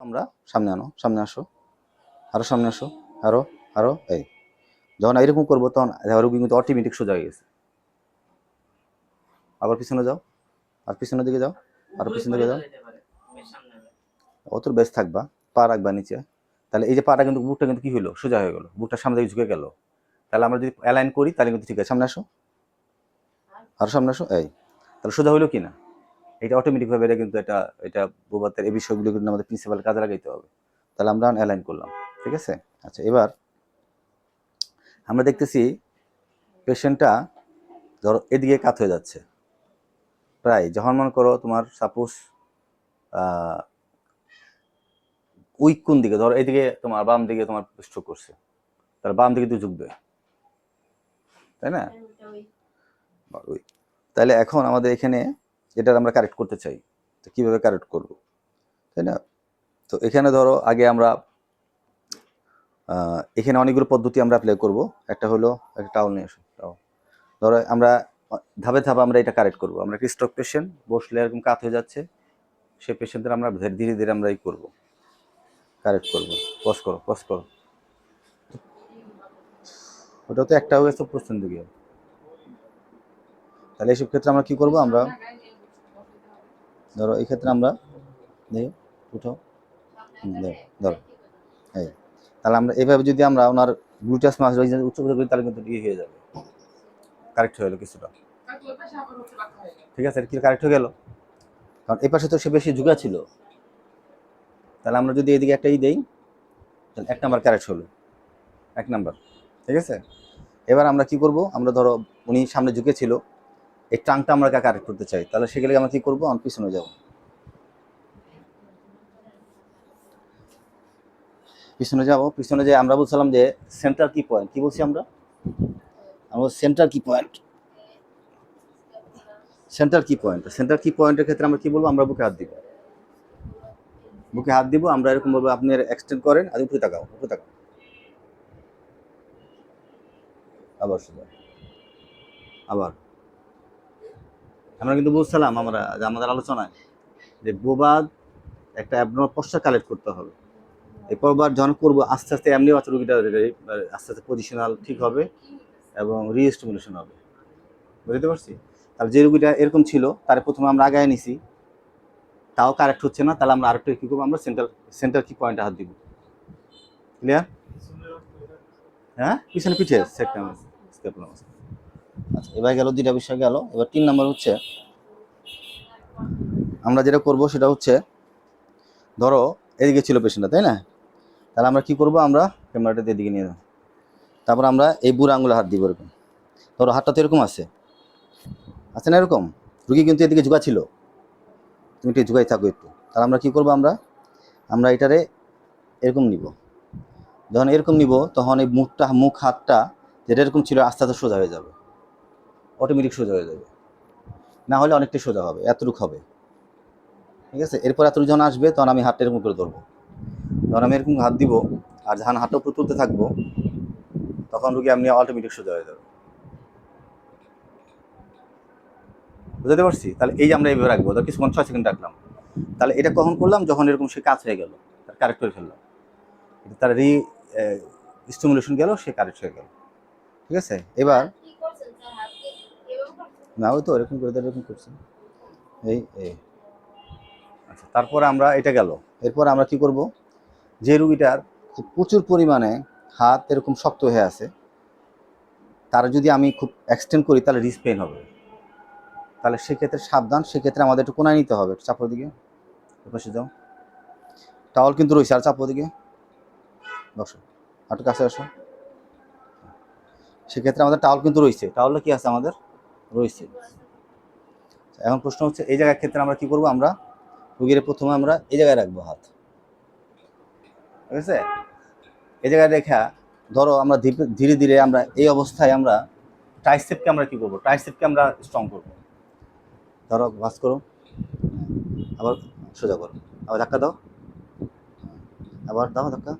আমরা সামনে আনো, সামনে আসো, আরো সামনে আসো, আরো আরো এই যখন এরকম করবো তখন রোগী কিন্তু অটোমেটিক সোজা হয়ে গেছে। আবার পিছনে যাও, আর পিছনের দিকে যাও, আর পিছনের দিকে যাও, অত বেশ থাকবা, পা রাখবা নিচে। তাহলে এই যে পাটা কিন্তু বুকটা কিন্তু কি হলো, সোজা হয়ে গেল, বুকটা সামনে দিকে ঝুঁকে গেল। তাহলে আমরা যদি অ্যালাইন করি তাহলে কিন্তু ঠিক আছে। সামনে আসো, আর সামনে আসো, এই তাহলে সোজা হইলো কি না? এটা অটোমেটিকভাবে এটা কিন্তু এটা বোবাতের এই বিষয়গুলো কিন্তু আমাদের প্রিন্সিপাল কাজে লাগাইতে হবে। তাহলে আমরা অ্যালাইন করলাম, ঠিক আছে। আচ্ছা, এবার আমরা দেখতেছি পেশেন্টটা ধরো এদিকে কাত হয়ে যাচ্ছে প্রায়, যখন মনে করো তোমার সাপোজ উইক কোন দিকে, ধরো এইদিকে তোমার বাম দিকে তোমার স্ট্রোক করছে, তাহলে বাম দিকে তো ঝুঁকবে, তাই না? তাহলে এখন আমাদের এখানে এটা আমরা কারেক্ট করতে চাই, তো কিভাবে কারেক্ট করব, তাই না? তো এখানে ধরো আগে আমরা এখানে অনেকগুলো পদ্ধতি আমরা অ্যাপ্লাই করব। একটা হলো একটা টাওয়াল নিয়ে আসো, ধরো আমরা ধাপে ধাপে আমরা এটা কারেক্ট করব। আমরা একটা স্ট্রোক পেশেন্ট বসলে এরকম কাত হয়ে যাচ্ছে, সেই পেশেন্টদের আমরা ধীরে ধীরে আমরা এই করবো, কারেক্ট করবো। পজ করো, পজ করো। ওটা তো একটা হয়ে গেছে প্রশ্ন দিকে। তাহলে এইসব ক্ষেত্রে আমরা কি করব, আমরা ধরো এই ক্ষেত্রে আমরা দেখি উঠো, ধরো এই, তাহলে আমরা এইভাবে যদি আমরা ওনার গ্লুটাস মাস উচ্চ করি তাহলে কিন্তু ইয়ে হয়ে যাবে, কারেক্ট হয়ে গেলো কিছুটা, ঠিক আছে। কি কারেক্ট হয়ে গেল, কারণ এই পাশে তো সে বেশি ঝুঁকা ছিল। তাহলে আমরা যদি এদিকে একটা দেই তাহলে 1 নাম্বার কারেক্ট হলো, 1 নাম্বার, ঠিক আছে। এবার আমরা কি করব, আমরা ধরো উনি সামনে ঝুঁকে ছিল, এই টাংটা আমরা কারেক্ট করতে চাই, তাহলে সেগুলো আমরা কি করবো, আমি পিছনে যাব, পিছনে যে আমরা বলছিলাম যে সেন্টার কি পয়েন্ট, কি বলছি আমরা সেন্টার কি পয়েন্ট, সেন্টার কি পয়েন্টের ক্ষেত্রে আমরা কি বলবো, আমরা বুকে হাত দিব, আমরা এরকম বলবো, আপনি এক্সটেন্ড করেন আর উপরে তাকাও, আবার সোজা, আবার আমরা কিন্তু বলছিলাম আমরা যে আমাদের আলোচনায় যে বোবাদ একটা অ্যাবনর্মাল পশ্চাৎ কালেক্ট করতে হবে। এরপর যখন করবো আস্তে আস্তে এমনি বাচ্চা রুগীটা আস্তে আস্তে পজিশনাল ঠিক হবে এবং রিস্টিমুলেশন হবে, বুঝতে পারছি। তাহলে যে রুগীটা এরকম ছিল তার প্রথমে আমরা আগায় নিছি, তাও কারেক্ট হচ্ছে না, তাহলে আমরা আরেকটু কী করবো, আমরা সেন্টার কি পয়েন্টে হাত দিব, ক্লিয়ার? হ্যাঁ, পিছনে পিছিয়ে আচ্ছা, এবার গেল 2টা বিষয় গেল। এবার 3 নাম্বার হচ্ছে আমরা যেটা করব সেটা হচ্ছে, ধরো এদিকে ছিল পেশেন্টটা, তাই না? তাহলে আমরা কি করব, আমরা ক্যামেরাটা এদিকে নিয়ে যাবো, তারপর আমরা এই বুড়ো আঙুলে হাত দিব এরকম। ধরো হাতটা তো এরকম আছে না এরকম, রুগী কিন্তু এদিকে ঝুঁকা ছিল, তুমি একটু ঝুঁকাই থাকো একটু। তাহলে আমরা কি করবো, আমরা এটারে এরকম নিব। যখন এরকম নিব তখন এই মুখ হাতটা যেটা এরকম ছিল আস্তে আস্তে সোজা হয়ে যাবে, অটোমেটিক সোজা হয়ে যাবে, না হলে অনেকটাই সোজা হবে, এতটুক হবে, ঠিক আছে। এরপর এতটুকু যখন আসবে তখন আমি হাতটা এরকম করে ধরবো, যখন আমি এরকম হাত দিব আর যখন হাতটা উপরে তুলতে থাকবো তখন রুগী আপনি অটোমেটিক সোজা হয়ে যাবে, বুঝতে পারছি। তাহলে এই যে আমরা এইভাবে রাখবো, ধর কিছুক্ষণ 6 সেকেন্ড রাখলাম, তাহলে এটা কখন করলাম, যখন এরকম সে কাজ হয়ে গেল, তার কারেক্ট করে ফেললাম, তার স্টিমুলেশন গেল, সে কারেক্ট হয়ে গেল, ঠিক আছে। এবার না, ওই তো এরকম করে এরকম করছে এই এই আচ্ছা, তারপরে আমরা এটা গেল। এরপর আমরা কি করব, যে রুগীটার প্রচুর পরিমাণে হাত এরকম শক্ত হয়ে আছে, তারা যদি আমি খুব এক্সটেন্ড করি তাহলে রিস্ক পেইন হবে, তাহলে সেক্ষেত্রে সাবধান, সেক্ষেত্রে আমাদের একটু কোনায় নিতে হবে, চাপো দিকে, বসে যাও, টাওয়াল কিন্তু রয়েছে, আর চাপো দিকে, বসো, একটু কাছে আসো। সেক্ষেত্রে আমাদের টাওয়াল কিন্তু রয়েছে, টাওয়ালটা কি আছে আমাদের রয়েছে। এখন প্রশ্ন হচ্ছে এই জায়গার ক্ষেত্রে আমরা কি করব, আমরা রুগীর প্রথমে আমরা এই জায়গায় রাখবো হাত, ঠিক আছে। এই জায়গায় রেখা ধরো আমরা ধীরে ধীরে আমরা এই অবস্থায় আমরা ট্রাইসেপকে আমরা কি করবো, ট্রাইসেপকে আমরা স্ট্রং করবো। ধরো ভাঁজ করো, আবার সোজা করো, আবার ধাক্কা দাও, আবার দাও ধাক্কা,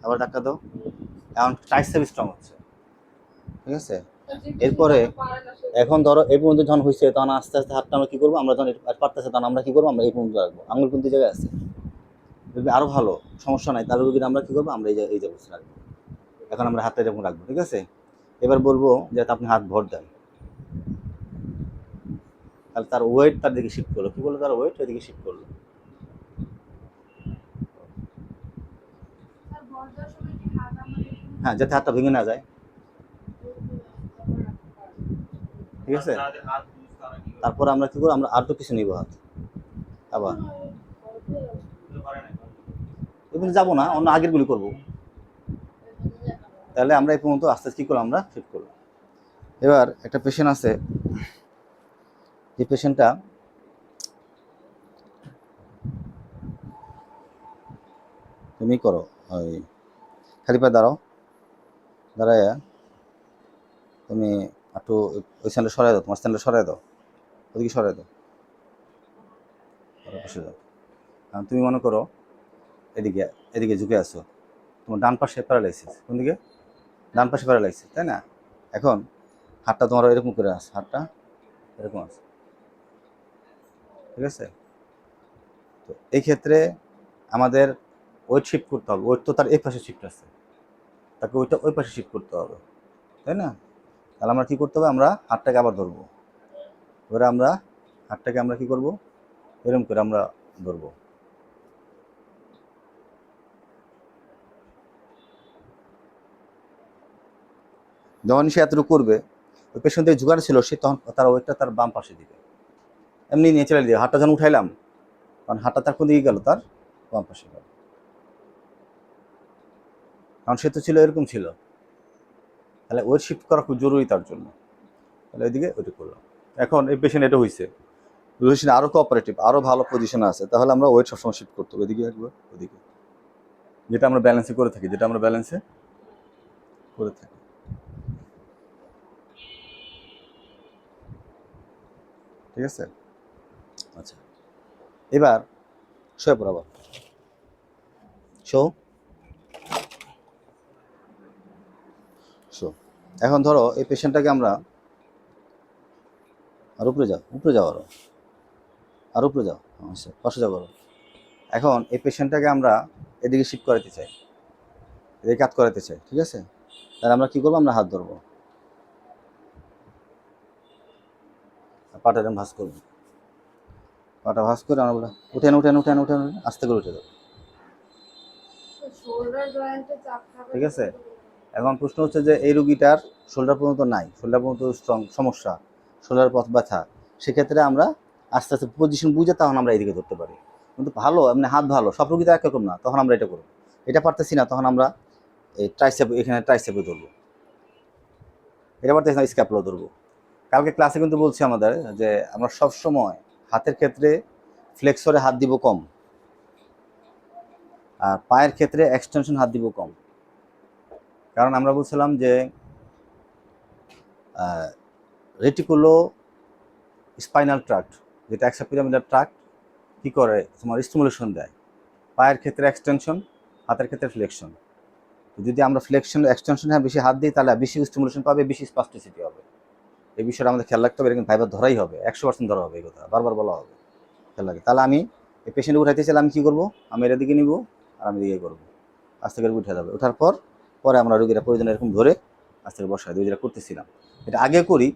আবার ধাক্কা দাও, এখন ট্রাইসেপ স্ট্রং হচ্ছে, ঠিক আছে। এরপরে এখন ধরো এই পর্যন্ত যখন হয়েছে তখন আস্তে আস্তে হাতটা আমরা কি করবো, আমরা যখন পারতেছে তখন আমরা কি করবো, আমরা এই পর্যন্ত রাখবো, আঙুল কিন্তু জায়গায় আছে, যদি আরও ভালো সমস্যা নাই, তাহলে রোগীটা আমরা কী করবো, আমরা এই যে অবস্থা রাখবো। এখন আমরা হাতটা এরকম রাখবো, ঠিক আছে? এবার বলবো যে আপনি হাত ভর দেন, তাহলে তার ওয়েট তার দিকে শিফট করলো। কী বললো, তার ওয়েট ওইদিকে শিফট করলো। হ্যাঁ, যাতে হাতটা ভেঙে না যায়, ঠিক আছে? তারপর আমরা কী করবো, আমরা আর তো কিছু নিব হাত, আবার এগুলো যাবো না, অন্য আগেরগুলি করবো। তাহলে আমরা এই পর্যন্ত আস্তে আস্তে কী করলাম, আমরা শিফট করলাম। এবার একটা পেশেন্ট আছে, যে পেশেন্টটা তুমি করো, ওই খালি পায়ে দাঁড়াও, দাঁড়ায় তুমি একটু ওই স্যান্ডেল সরাই দাও, তোমার স্যান্ডেল সরাই দাও, ওদিকে সরাই দাও, বসে যাও। তুমি মনে করো এদিকে এদিকে ঝুঁকে আসো, তোমার ডান পাশে প্যারালাইসিস, কোন দিকে, ডান পাশে প্যারালাইসিস, তাই না? এখন হাতটা তোমার এরকম করে আছে, হাতটা এরকম আছে, ঠিক আছে? তো এই ক্ষেত্রে আমাদের ওয়েট শিফট করতে হবে। ওয়েট তো তার এই পাশে শিফট আছে, তাকে ওইটা ওই পাশে শিফট করতে হবে, তাই না? তাহলে আমরা কী করতে হবে, আমরা হাতটাকে আবার ধরবো। এবারে আমরা হাতটাকে আমরা কী করবো, এরকম করে আমরা ধরবো। যখন সে এতটুকু করবে, ওই পেছন থেকে ঝুঁকানো ছিল, সে তখন তার ওয়েটটা তার বাম পাশে দিবে, এমনি ন্যাচারালি দিয়ে। হাতটা যখন উঠাইলাম, কারণ হাতটা তার কোন দিকে গেল, তার বাম পাশে গেল, কারণ সে তো ছিল এরকম ছিল। তাহলে ওয়েট শিফট করা খুব জরুরি তার জন্য। তাহলে ওইদিকে ওইটা করলাম। এখন এই পেশেন্ট এটা হয়েছে, পেশেন্ট আরও কোঅপারেটিভ, আরও ভালো পজিশনে আছে, তাহলে আমরা ওয়েট সবসময় শিফট করতে হবে, এদিকে একবার ওদিকে, যেটা আমরা ব্যালেন্সে করে থাকি, যেটা আমরা ব্যালেন্সে করে থাকি। ঠিক আছে? আচ্ছা, এবার শুয়ে পড়াবো, শো শো। এখন ধরো এই পেশেন্টটাকে আমরা আর উপরে যাও, উপরে যাও, আর উপরে যাও, আচ্ছা পাশে যাও করো। এখন এই পেশেন্টটাকে আমরা এদিকে শিফট করাতে চাই, এদিকে কাত করাতে চাই, ঠিক আছে? তাহলে আমরা কী করবো, আমরা হাত ধরবো, পাটা এরকম ভাঁজ করবো, পাটা ভাঁজ করে আমরা বলে উঠেন উঠেন উঠেন উঠেন, আস্তে করে উঠে যাবো, ঠিক আছে? এখন প্রশ্ন হচ্ছে যে এই রুগীটার শোল্ডার পর্যন্ত নাই, শোল্ডার পর্যন্ত স্ট্রং সমস্যা, শোল্ডার পথ ব্যথা, সেক্ষেত্রে আমরা আস্তে আস্তে পজিশন বুঝে তখন আমরা এদিকে ধরতে পারি। কিন্তু ভালো এমনি হাত ভালো, সব রুগী তো একরকম না, তখন আমরা এটা করবো। এটা পারতেছি না, তখন আমরা এই ট্রাইসেপ, এখানে ট্রাইসেপে ধরবো, এটা পারতেছি না, স্ক্যাপেলও ধরবো। কালকে ক্লাসে কিন্তু বলছি আমাদের যে আমরা সব সময় হাতের ক্ষেত্রে ফ্লেক্সরে হাত দিব কম, আর পায়ের ক্ষেত্রে এক্সটেনশন হাত দিব কম। কারণ আমরা বলছিলাম যে রেটিকুলো স্পাইনাল ট্রাক্ট, যেটা এক্সট্রাপিরামিডাল ট্রাক্ট, কী করে, তোমার স্টিমুলেশন দেয় পায়ের ক্ষেত্রে এক্সটেনশন, হাতের ক্ষেত্রে ফ্লেকশন। যদি আমরা ফ্লেকশন এক্সটেনশন হ্যাঁ বেশি হাত দিই, তাহলে বেশি স্টিমুলেশন পাবে, বেশি স্পাস্টিসিটি হবে। এই বিষয়টা আমাদের খেয়াল রাখতে হবে, এরকম ভাইবার ধরাই হবে, 100% ধরা হবে, এই কথা বারবার বলা হবে, খেয়াল রাখে। তাহলে আমি এই পেশেন্ট উঠাইতে চাইলে আমি কী করবো, আমি এর দিকে নিব, আর আমি দিকে করবো, আস্তে করে উঠে যাবে। ওঠার পর পরে আমরা রোগীরা প্রয়োজন এরকম ধরে আস্তে করে বসাই দিই, যেটা করতেছিলাম, এটা আগে করি।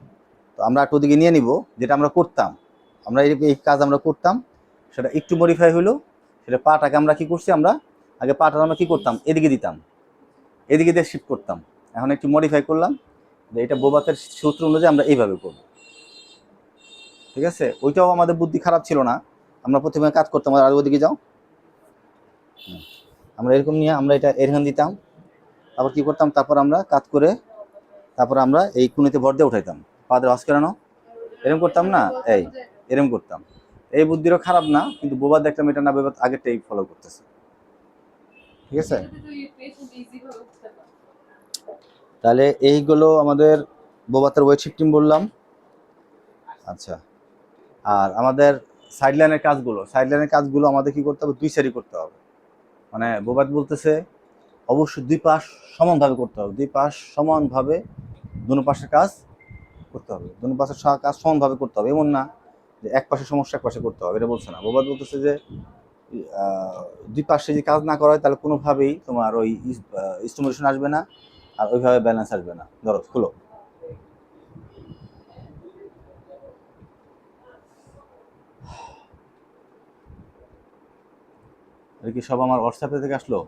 তো আমরা একটু ওদিকে নিয়ে নিব, যেটা আমরা করতাম, আমরা এই কাজ আমরা করতাম, সেটা একটু মডিফাই হলো। সেটা পাটাকে আমরা কী করছি, আমরা আগে পাটা আমরা কী করতাম, এদিকে দিতাম, এদিকে দিয়ে শিফট করতাম। এখন একটু মডিফাই করলাম, যে এটা বোবাতের সূত্র অনুযায়ী আমরা এইভাবে করব, ঠিক আছে? ওইটাও আমাদের বুদ্ধি খারাপ ছিল না, আমরা প্রথমে কাজ করতাম, আর ওদিকে যাও, আমরা এরকম নিয়ে আমরা এটা এরকম দিতাম, তারপর কী করতাম, তারপর আমরা কাজ করে, তারপর আমরা এই কুনিতে ভর দিয়ে উঠাইতাম, পাদের হস কেন এরকম করতাম না, এই এরকম করতাম। এই বুদ্ধিরও খারাপ না, কিন্তু বোবা দেখলাম এটা না, বোবা আগেরটাই ফলো করতেছে, ঠিক আছে? তাহলে এইগুলো আমাদের বোবাতের ওয়েট শিফটিং বললাম। আচ্ছা, আর আমাদের সাইডলাইনের কাজগুলো আমাদের কি করতে হবে, দুই সাইডই করতে হবে। মানে বোবাত বলতেছে অবশ্যই দুই পাশ সমানভাবে করতে হবে, দুই পাশ সমানভাবে দুনো পাশের কাজ করতে হবে, দুনো পাশের কাজ সমানভাবে করতে হবে। এমন না যে এক পাশে সমস্যা এক পাশে করতে হবে, এটা বলছে না। বোবাত বলতেছে যে দুই পাশে যদি কাজ না করা হয় তাহলে কোনোভাবেই তোমার ওই স্টিমুলেশন আসবে না, আর ওইভাবে ব্যালেন্স আসবে না। ধরো খুলো। এটা কি সব আমার হোয়াটসঅ্যাপে থেকে আসলো?